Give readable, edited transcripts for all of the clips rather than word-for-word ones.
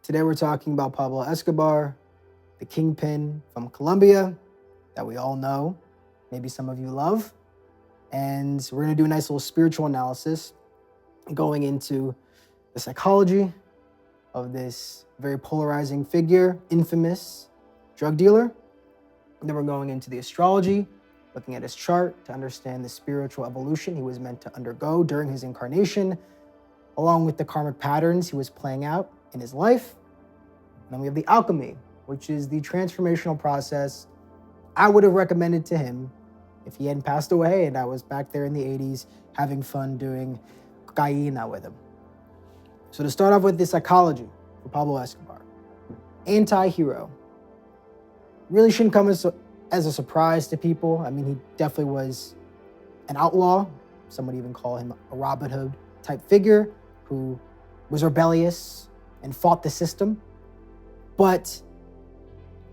Today we're talking about Pablo Escobar, the kingpin from Colombia that we all know, maybe some of you love. And we're going to do a nice little spiritual analysis going into the psychology of this very polarizing figure, infamous drug dealer. And then we're going into the astrology, looking at his chart to understand the spiritual evolution he was meant to undergo during his incarnation, along with the karmic patterns he was playing out in his life. And then we have the alchemy, which is the transformational process I would have recommended to him if he hadn't passed away and I was back there in the 80s having fun doing cocaína with him. So to start off with the psychology for Pablo Escobar, anti-hero. Really shouldn't come as a surprise to people. I mean, he definitely was an outlaw. Some would even call him a Robin Hood type figure who was rebellious and fought the system. But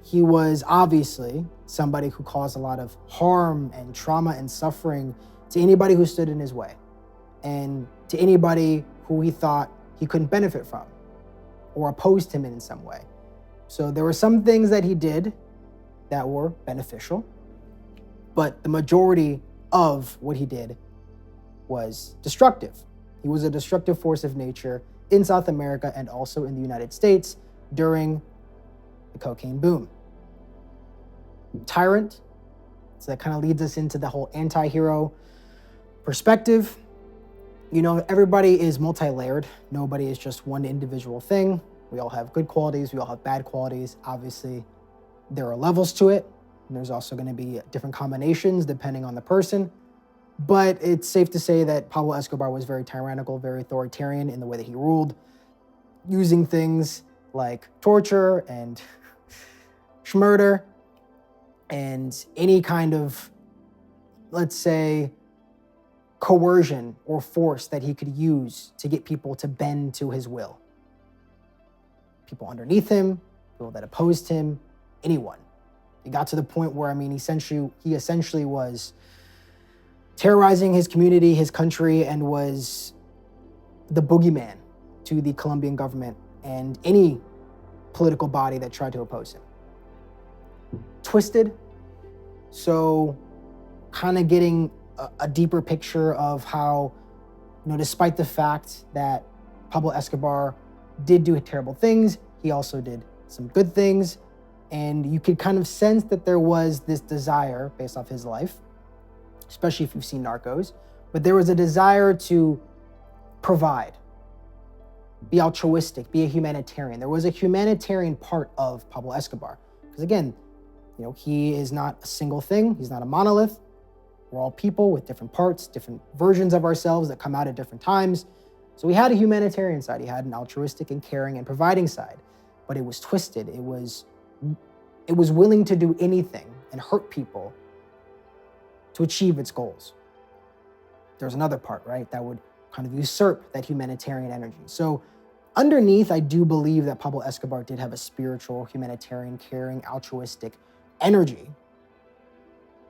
he was obviously somebody who caused a lot of harm and trauma and suffering to anybody who stood in his way and to anybody who he thought he couldn't benefit from or opposed him in some way. So there were some things that he did that were beneficial, but the majority of what he did was destructive. He was a destructive force of nature in South America and also in the United States during the cocaine boom. Tyrant, so that kind of leads us into the whole anti-hero perspective. You know, everybody is multi-layered. Nobody is just one individual thing. We all have good qualities. We all have bad qualities. Obviously, there are levels to it. And there's also going to be different combinations depending on the person. But it's safe to say that Pablo Escobar was very tyrannical, very authoritarian in the way that he ruled, using things like torture and murder and any kind of, let's say, coercion or force that he could use to get people to bend to his will. People underneath him, people that opposed him, anyone. It got to the point where, I mean, he essentially was terrorizing his community, his country, and was the boogeyman to the Colombian government and any political body that tried to oppose him. Twisted, so kind of getting a deeper picture of how, you know, despite the fact that Pablo Escobar did do terrible things, he also did some good things. And you could kind of sense that there was this desire based off his life, especially if you've seen Narcos, but there was a desire to provide, be altruistic, be a humanitarian. There was a humanitarian part of Pablo Escobar. Because again, you know, he is not a single thing. He's not a monolith. We're all people with different parts, different versions of ourselves that come out at different times. So he had a humanitarian side. He had an altruistic and caring and providing side, but it was twisted. It was willing to do anything and hurt people to achieve its goals. There's another part, right, that would kind of usurp that humanitarian energy. So underneath, I do believe that Pablo Escobar did have a spiritual, humanitarian, caring, altruistic energy,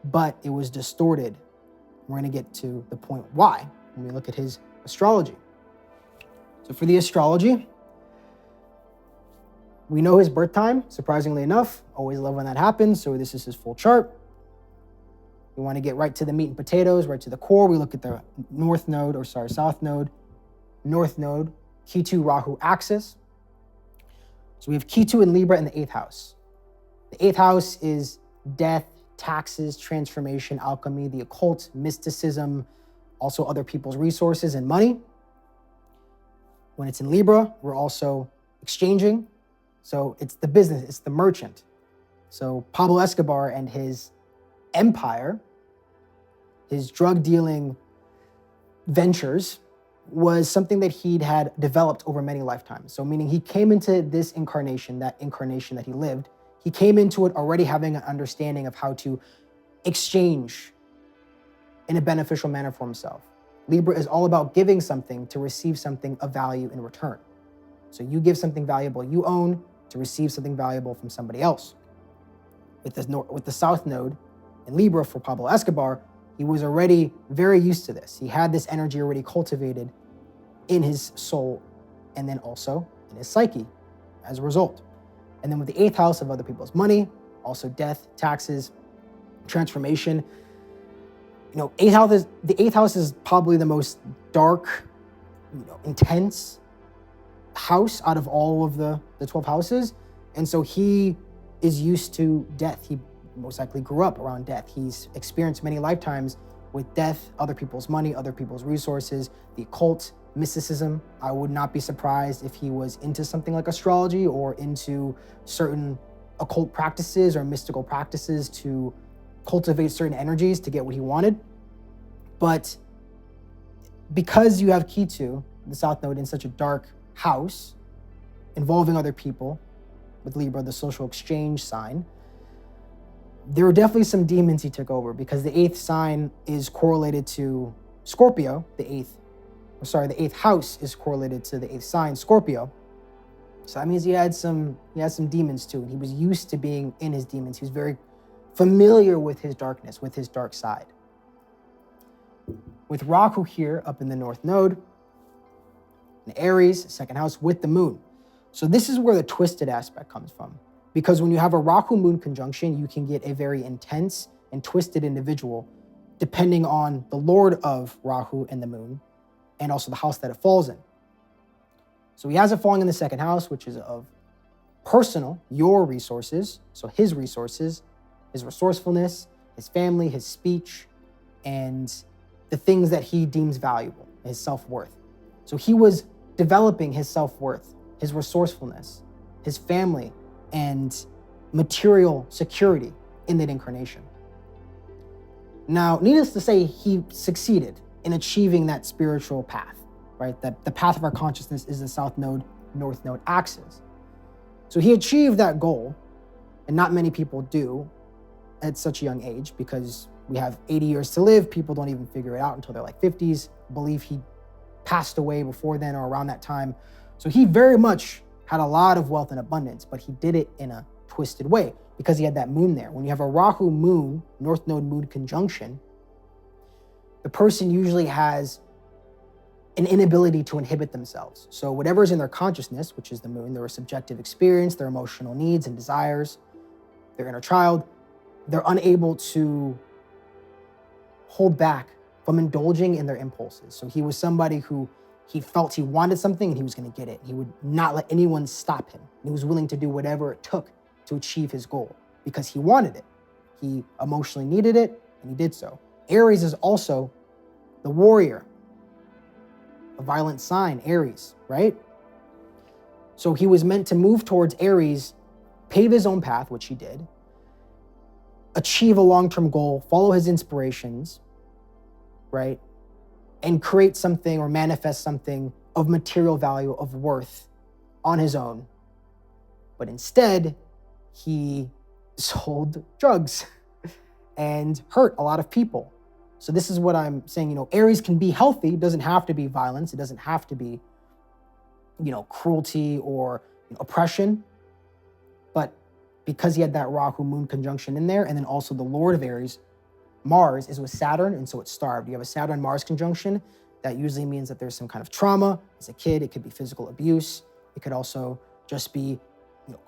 but it was distorted. We're going to get to the point why when we look at his astrology. So for the astrology, we know his birth time, surprisingly enough. Always love when that happens. So this is his full chart. We want to get right to the meat and potatoes, right to the core. We look at the south node, north node, Ketu Rahu axis. So we have Ketu in Libra in the 8th house. The 8th house is death, taxes, transformation, alchemy, the occult, mysticism, also other people's resources and money. When it's in Libra, we're also exchanging. So it's the business, it's the merchant. So Pablo Escobar and his empire, his drug dealing ventures, was something that he'd had developed over many lifetimes. So meaning he came into this incarnation, that incarnation that he lived, he came into it already having an understanding of how to exchange in a beneficial manner for himself. Libra is all about giving something to receive something of value in return. So you give something valuable you own to receive something valuable from somebody else. With the south node in Libra for Pablo Escobar, he was already very used to this. He had this energy already cultivated in his soul and then also in his psyche as a result. And then with the 8th house of other people's money, also death, taxes, transformation. The 8th house is probably the most dark, intense house out of all of the 12 houses. And so he is used to death. He most likely grew up around death. He's experienced many lifetimes with death, other people's money, other people's resources, the occult, mysticism. I would not be surprised if he was into something like astrology or into certain occult practices or mystical practices to cultivate certain energies to get what he wanted. But because you have Ketu, the South Node, in such a dark house, involving other people, with Libra, the social exchange sign, there were definitely some demons he took over, because the 8th sign is correlated to Scorpio. The 8th house is correlated to the 8th sign, Scorpio. So that means he had some demons too. And he was used to being in his demons. He was very familiar with his darkness, with his dark side. With Rahu here up in the North Node, in Aries, 2nd house, with the moon. So this is where the twisted aspect comes from. Because when you have a Rahu-Moon conjunction, you can get a very intense and twisted individual, depending on the lord of Rahu and the moon, and also the house that it falls in. So he has it falling in the 2nd house, which is of personal, your resources, so his resources, his resourcefulness, his family, his speech, and the things that he deems valuable, his self-worth. So he was developing his self-worth, his resourcefulness, his family, and material security in that incarnation. Now, needless to say, he succeeded in achieving that spiritual path, right? That the path of our consciousness is the South Node, North Node axis. So he achieved that goal, and not many people do at such a young age, because we have 80 years to live. People don't even figure it out until they're like 50s. I believe he passed away before then or around that time. So he very much had a lot of wealth and abundance, but he did it in a twisted way because he had that moon there. When you have a Rahu moon, North Node moon conjunction, the person usually has an inability to inhibit themselves. So whatever's in their consciousness, which is the moon, their subjective experience, their emotional needs and desires, their inner child, they're unable to hold back from indulging in their impulses. So he was somebody who he felt he wanted something and he was going to get it. He would not let anyone stop him. He was willing to do whatever it took to achieve his goal because he wanted it. He emotionally needed it, and he did so. Aries is also the warrior, a violent sign, Aries, right? So he was meant to move towards Aries, pave his own path, which he did, achieve a long-term goal, follow his inspirations, right? And create something or manifest something of material value, of worth on his own. But instead, he sold drugs and hurt a lot of people. So this is what I'm saying, Aries can be healthy. It doesn't have to be violence. It doesn't have to be, cruelty or oppression. But because he had that Rahu moon conjunction in there, and then also the Lord of Aries, Mars, is with Saturn, and so it's starved. You have a Saturn-Mars conjunction. That usually means that there's some kind of trauma as a kid. It could be physical abuse. It could also just be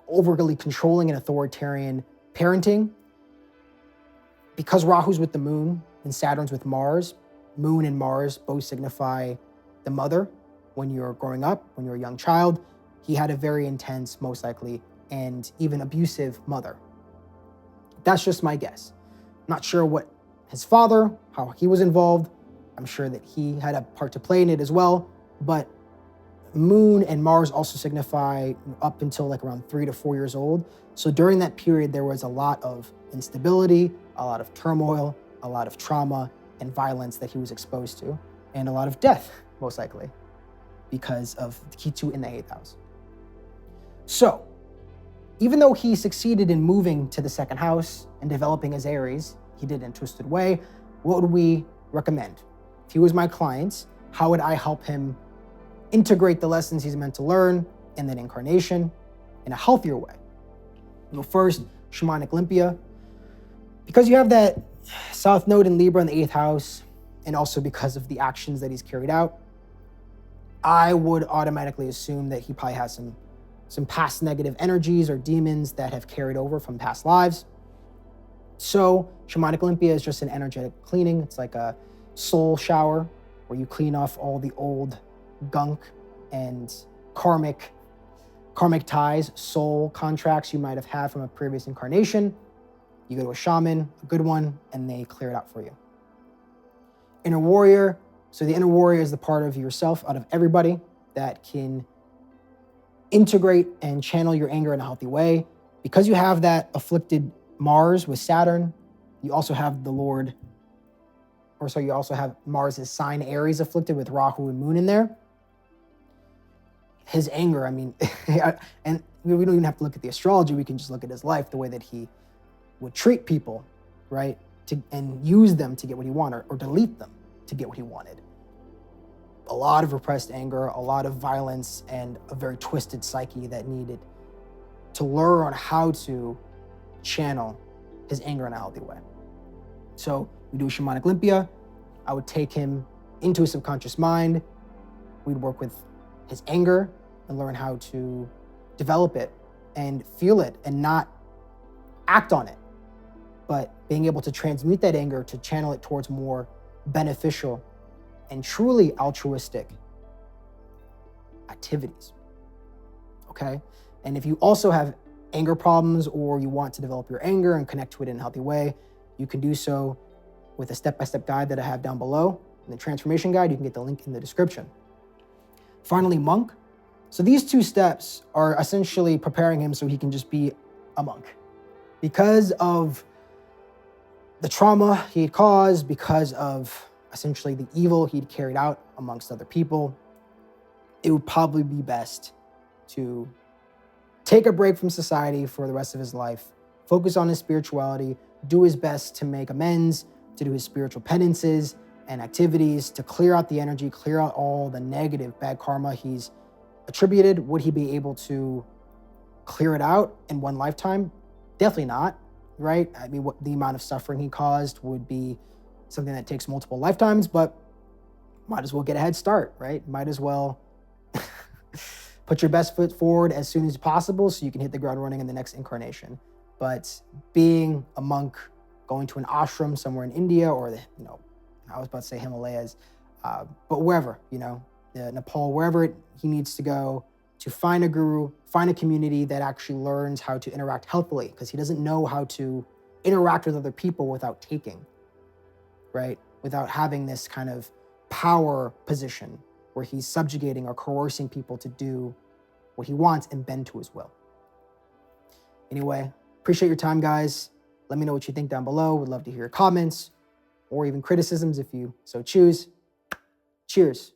overly controlling and authoritarian parenting. Because Rahu's with the moon and Saturn's with Mars, moon and Mars both signify the mother when you're growing up, when you're a young child. He had a very intense, most likely, and even abusive mother. That's just my guess. Not sure what his father, how he was involved. I'm sure that he had a part to play in it as well. But Moon and Mars also signify up until like around 3 to 4 years old. So during that period, there was a lot of instability, a lot of turmoil, a lot of trauma and violence that he was exposed to, and a lot of death, most likely, because of Ketu in the 8th house. So even though he succeeded in moving to the 2nd house and developing his Aries, he did it in a twisted way. What would we recommend? If he was my client, how would I help him integrate the lessons he's meant to learn in that incarnation in a healthier way? First, shamanic Olympia. Because you have that South Node in Libra in the 8th house, and also because of the actions that he's carried out, I would automatically assume that he probably has some some past negative energies or demons that have carried over from past lives. So shamanic Olympia is just an energetic cleaning. It's like a soul shower where you clean off all the old gunk and karmic ties, soul contracts you might have had from a previous incarnation. You go to a shaman, a good one, and they clear it out for you. Inner warrior. So the inner warrior is the part of yourself out of everybody that can integrate and channel your anger in a healthy way. Because you have that afflicted Mars with Saturn, you also have you also have Mars' sign Aries afflicted with Rahu and Moon in there. His anger, I mean, and we don't even have to look at the astrology, we can just look at his life, the way that he would treat people, right? And use them to get what he wanted, or delete them to get what he wanted. A lot of repressed anger, a lot of violence, and a very twisted psyche that needed to learn how to channel his anger in a healthy way. So we do shamanic Olympia. I would take him into his subconscious mind. We'd work with his anger and learn how to develop it and feel it and not act on it, but being able to transmute that anger to channel it towards more beneficial and truly altruistic activities, okay? And if you also have anger problems or you want to develop your anger and connect to it in a healthy way, you can do so with a step-by-step guide that I have down below. In the transformation guide, you can get the link in the description. Finally, monk. So these two steps are essentially preparing him so he can just be a monk. Because of the trauma he had caused, because of essentially the evil he'd carried out amongst other people, it would probably be best to take a break from society for the rest of his life, focus on his spirituality, do his best to make amends, to do his spiritual penances and activities, to clear out the energy, clear out all the negative, bad karma he's attributed. Would he be able to clear it out in one lifetime? Definitely not, right? I mean, what the amount of suffering he caused would be something that takes multiple lifetimes, but might as well get a head start, right? Might as well put your best foot forward as soon as possible so you can hit the ground running in the next incarnation. But being a monk, going to an ashram somewhere in India or I was about to say Himalayas, but wherever, Nepal, wherever he needs to go to find a guru, find a community that actually learns how to interact healthily, because he doesn't know how to interact with other people without taking, right? Without having this kind of power position where he's subjugating or coercing people to do what he wants and bend to his will. Anyway, appreciate your time, guys. Let me know what you think down below. Would love to hear your comments or even criticisms if you so choose. Cheers.